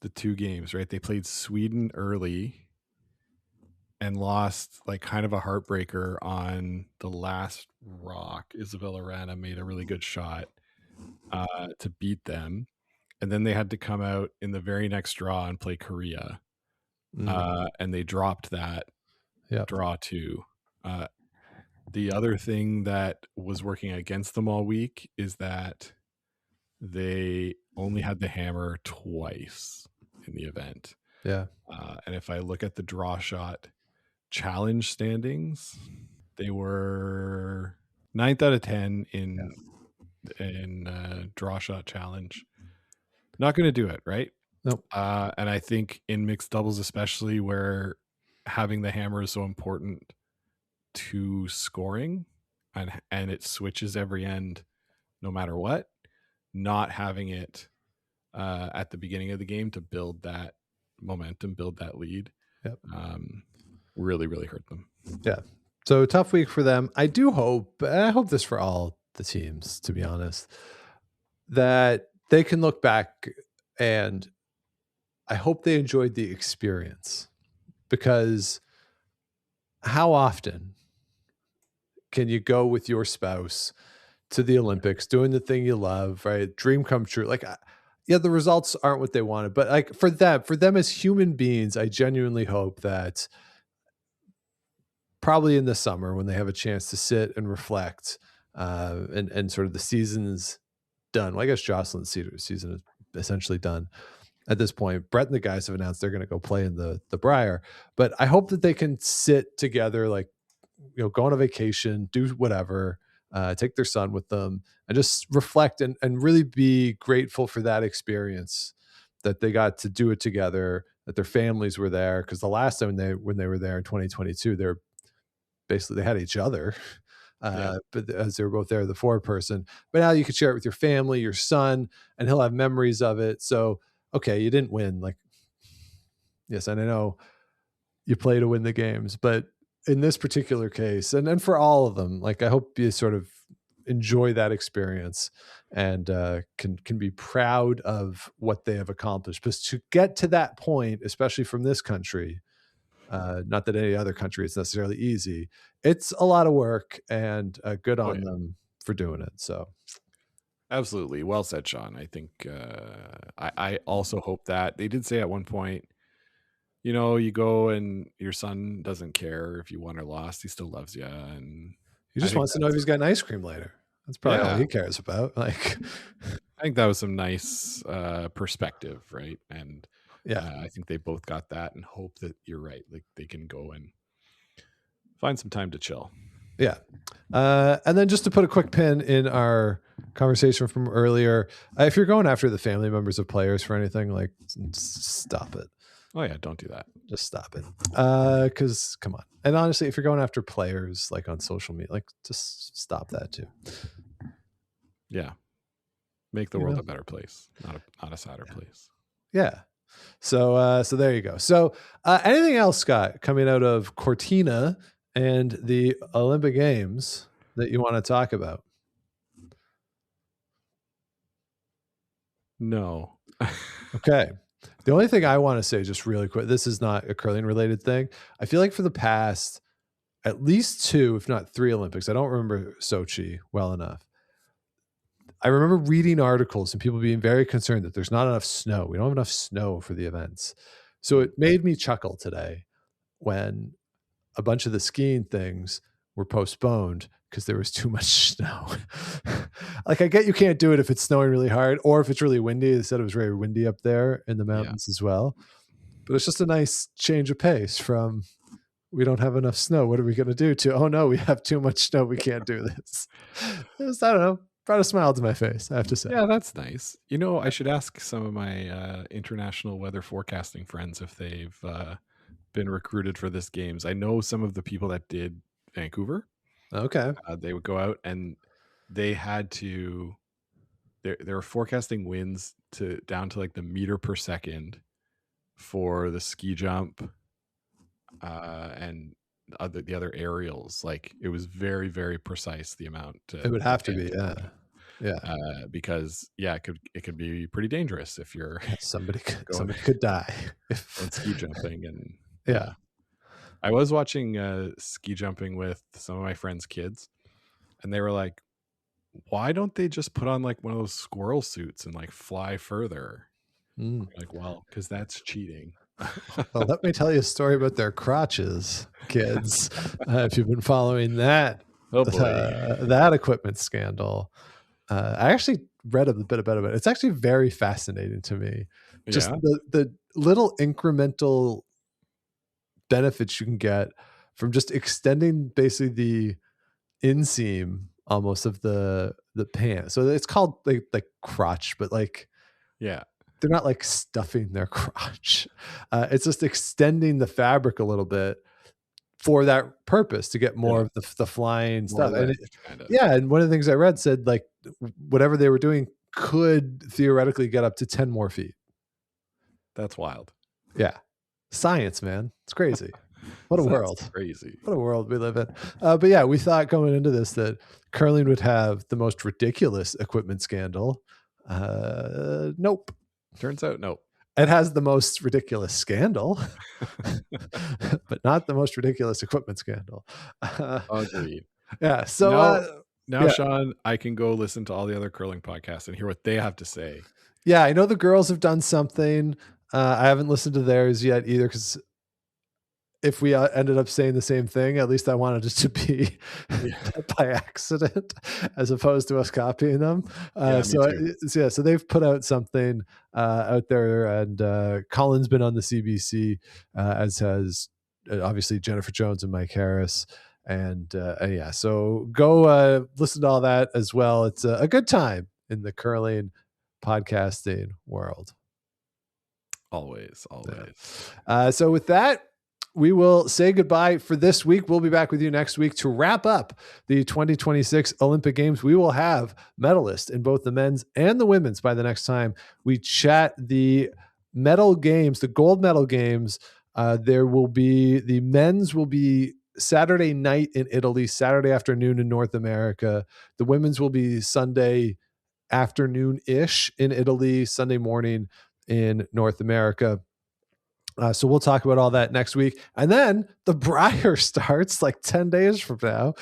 the two games, right? They played Sweden early and lost like kind of a heartbreaker on the last rock. Isabella Rana made a really good shot to beat them. And then they had to come out in the very next draw and play Korea. And they dropped that draw too. The other thing that was working against them all week is that they only had the hammer twice in the event. Yeah. And if I look at the draw shot challenge standings, they were 9th out of 10 in draw shot challenge. Not going to do it, right? Nope. And I think in mixed doubles, especially where having the hammer is so important to scoring and it switches every end no matter what, not having it at the beginning of the game to build that momentum, build that lead, really, really hurt them. Yeah. So tough week for them. I hope this for all the teams, to be honest, that they can look back, and I hope they enjoyed the experience, because how often can you go with your spouse to the Olympics doing the thing you love, right? Dream come true. Like, yeah, the results aren't what they wanted, but like for them as human beings, I genuinely hope that probably in the summer when they have a chance to sit and reflect, and sort of the season's done. Well, I guess Jocelyn's season is essentially done at this point. Brett and the guys have announced they're going to go play in the Briar, but I hope that they can sit together, like, go on a vacation, do whatever, take their son with them, and just reflect and really be grateful for that experience, that they got to do it together, that their families were there. Because the last time when they were there in 2022, they had each other, but as they were both there, the 4-person. But now you could share it with your family, your son, and he'll have memories of it. So, okay, you didn't win. Like, yes, and I know you play to win the games, but in this particular case, and for all of them, like, I hope you sort of enjoy that experience and can be proud of what they have accomplished. Because to get to that point, especially from this country, not that any other country is necessarily easy, it's a lot of work, and good on them for doing it. So absolutely, well said, Sean. I think I also hope that they did say at one point, you go and your son doesn't care if you won or lost. He still loves you. And he just wants to know if he's got an ice cream later. That's probably all he cares about. Like, I think that was some nice perspective, right? And I think they both got that, and hope that you're right. Like, they can go and find some time to chill. Yeah. And then just to put a quick pin in our conversation from earlier, if you're going after the family members of players for anything, like, stop it. Oh yeah, don't do that. Just stop it. Because come on. And honestly, if you're going after players like on social media, like, just stop that too. Yeah. Make the world a better place, not a sadder place. Yeah. So there you go. So anything else, Scott, coming out of Cortina and the Olympic Games that you want to talk about? No. Okay. The only thing I want to say just really quick, this is not a curling related thing. I feel like for the past, at least 2, if not 3 Olympics. I don't remember Sochi well enough. I remember reading articles and people being very concerned that there's not enough snow. We don't have enough snow for the events. So it made me chuckle today when a bunch of the skiing things were postponed because there was too much snow. Like, I get you can't do it if it's snowing really hard or if it's really windy. They said it was very windy up there in the mountains as well. But it's just a nice change of pace from we don't have enough snow. What are we going to do to, oh no, we have too much snow. We can't do this. I don't know. Brought a smile to my face, I have to say. Yeah, that's nice. You know, I should ask some of my international weather forecasting friends if they've been recruited for this games. I know some of the people that did Vancouver. Okay. They would go out and they had to, they were forecasting winds to down to like the meter per second for the ski jump and the other aerials. Like, it was very, very precise, the amount. It would have to be, yeah. Because it could be pretty dangerous if you're somebody could die and ski jumping. And yeah. I was watching ski jumping with some of my friends' kids, and they were like, why don't they just put on like one of those squirrel suits and like fly further? Like, well, because that's cheating. Well, let me tell you a story about their crotches, kids. If you've been following that, that equipment scandal. I actually read a bit about it. It's actually very fascinating to me. Just the little incremental benefits you can get from just extending basically the inseam almost of the pant. So it's called like crotch, but like, yeah, they're not like stuffing their crotch. It's just extending the fabric a little bit for that purpose to get more of the flying stuff. And and one of the things I read said like whatever they were doing could theoretically get up to 10 more feet. That's wild. Yeah. Science, man. It's crazy. What a world. Crazy. What a world we live in. But yeah, we thought going into this that curling would have the most ridiculous equipment scandal. Nope. Turns out, nope. It has the most ridiculous scandal, but not the most ridiculous equipment scandal. Agreed. Yeah. So now, Sean, I can go listen to all the other curling podcasts and hear what they have to say. Yeah, I know the girls have done something. I haven't listened to theirs yet either, because if we ended up saying the same thing, at least I wanted it to be by accident as opposed to us copying them. So they've put out something out there, and Colin's been on the CBC, as has obviously Jennifer Jones and Mike Harris. And so go listen to all that as well. It's a good time in the curling podcasting world. Always. So with that, we will say goodbye for this week. We'll be back with you next week to wrap up the 2026 Olympic Games. We will have medalists in both the men's and the women's by the next time we chat. The medal games, the gold medal games, there will be, the men's will be Saturday night in Italy, Saturday afternoon in North America. The women's will be Sunday afternoon-ish in Italy, Sunday morning in North America. So we'll talk about all that next week. And then the Briar starts like 10 days from now,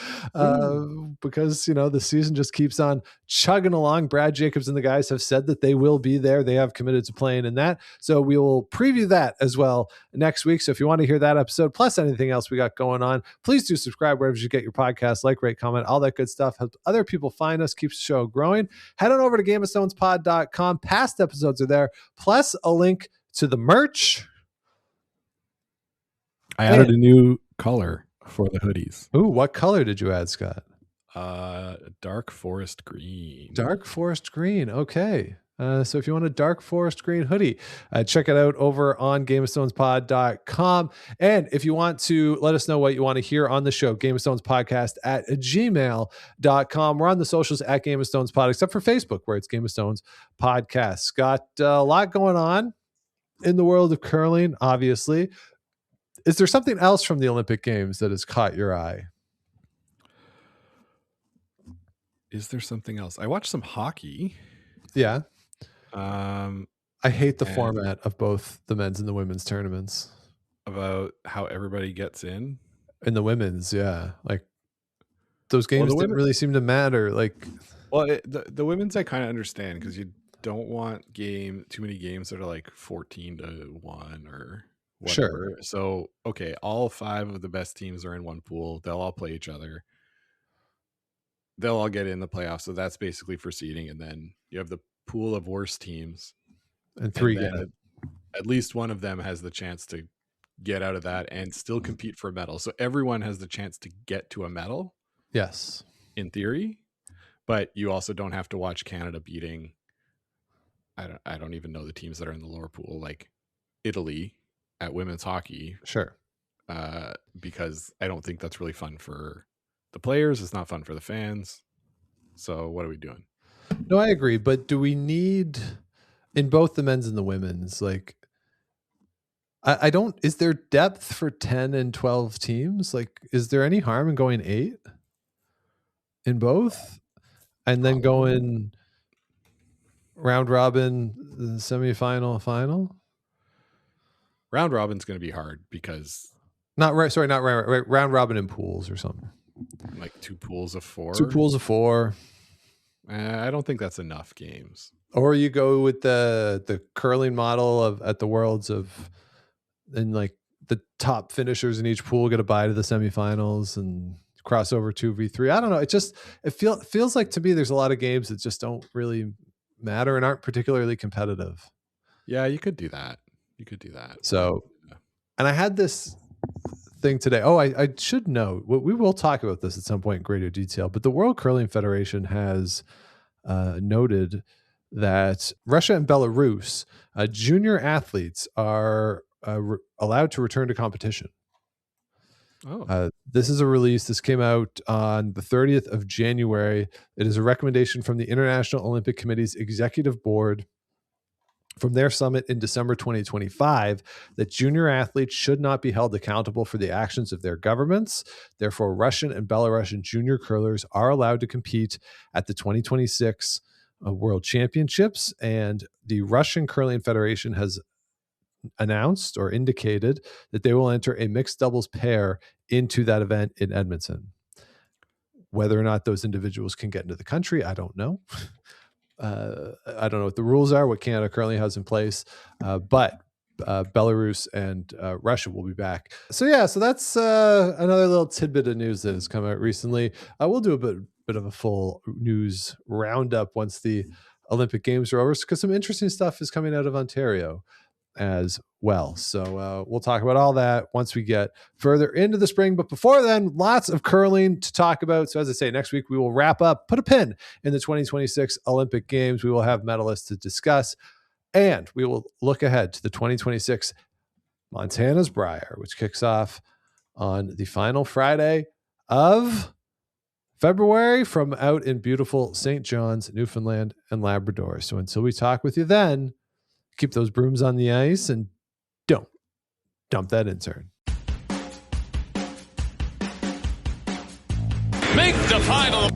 because, the season just keeps on chugging along. Brad Jacobs and the guys have said that they will be there. They have committed to playing in that. So we will preview that as well next week. So if you want to hear that episode, plus anything else we got going on, please do subscribe wherever you get your podcast, like, rate, comment, all that good stuff. Helps other people find us, keeps the show growing. Head on over to GameOfStonesPod.com. Past episodes are there, plus a link to the merch. I added a new color for the hoodies. Ooh, what color did you add, Scott? Dark forest green. Dark forest green. Okay. So if you want a dark forest green hoodie, check it out over on GameOfStonesPod.com. And if you want to let us know what you want to hear on the show, GameOfStonesPodcast@gmail.com. We're on the socials at Game of Stones Pod, except for Facebook, where it's Game of Stones Podcast. Scott, a lot going on in the world of curling, obviously. Is there something else from the Olympic Games that has caught your eye? Is there something else? I watched some hockey. Yeah. I hate the format of both the men's and the women's tournaments. About how everybody gets in. In the women's, yeah. Like those games didn't really seem to matter. Like, well, the women's I kind of understand because you don't want too many games that are like 14-1 or whatever. Sure. So, okay, all 5 of the best teams are in one pool. They'll all play each other. They'll all get in the playoffs. So that's basically for seeding. And then you have the pool of worst teams. And 3 get it. At least one of them has the chance to get out of that and still compete for a medal. So everyone has the chance to get to a medal. Yes. In theory. But you also don't have to watch Canada beating, I don't even know the teams that are in the lower pool, like Italy at women's hockey. Sure. Because I don't think that's really fun for the players. It's not fun for the fans. So what are we doing? No, I agree. But do we need, in both the men's and the women's, like, I don't, is there depth for 10 and 12 teams? Like, is there any harm in going 8 in both? And then going round robin, semifinal, final? Round robin's going to be hard because not round robin in pools or something. Like 2 pools of 4. 2 pools of 4. I don't think that's enough games. Or you go with the curling model of at the Worlds of, and like the top finishers in each pool get a bye to the semifinals and crossover 2v3. I don't know. It feels like to me there's a lot of games that just don't really matter and aren't particularly competitive. Yeah, you could do that. So, and I had this thing today. Oh, I should know. We will talk about this at some point in greater detail, but the World Curling Federation has noted that Russia and Belarus junior athletes are allowed to return to competition. This is a release. This came out on the 30th of January. It is a recommendation from the International Olympic Committee's executive board from their summit in December 2025 that junior athletes should not be held accountable for the actions of their governments. Therefore, Russian and Belarusian junior curlers are allowed to compete at the 2026 World Championships, and the Russian Curling Federation has announced or indicated that they will enter a mixed doubles pair into that event in Edmonton. Whether or not those individuals can get into the country, I don't know. I don't know what the rules are, what Canada currently has in place, but Belarus and Russia will be back. So that's another little tidbit of news that has come out recently. We'll do a bit of a full news roundup once the Olympic Games are over, because some interesting stuff is coming out of Ontario as well. So we'll talk about all that once we get further into the spring. But before then, lots of curling to talk about. So as I say, next week we will wrap up, put a pin in the 2026 Olympic Games. We will have medalists to discuss, and we will look ahead to the 2026 Montana's Brier, which kicks off on the final Friday of February from out in beautiful St. John's, Newfoundland and Labrador. So until we talk with you then, keep those brooms on the ice and don't dump that intern. Make the final.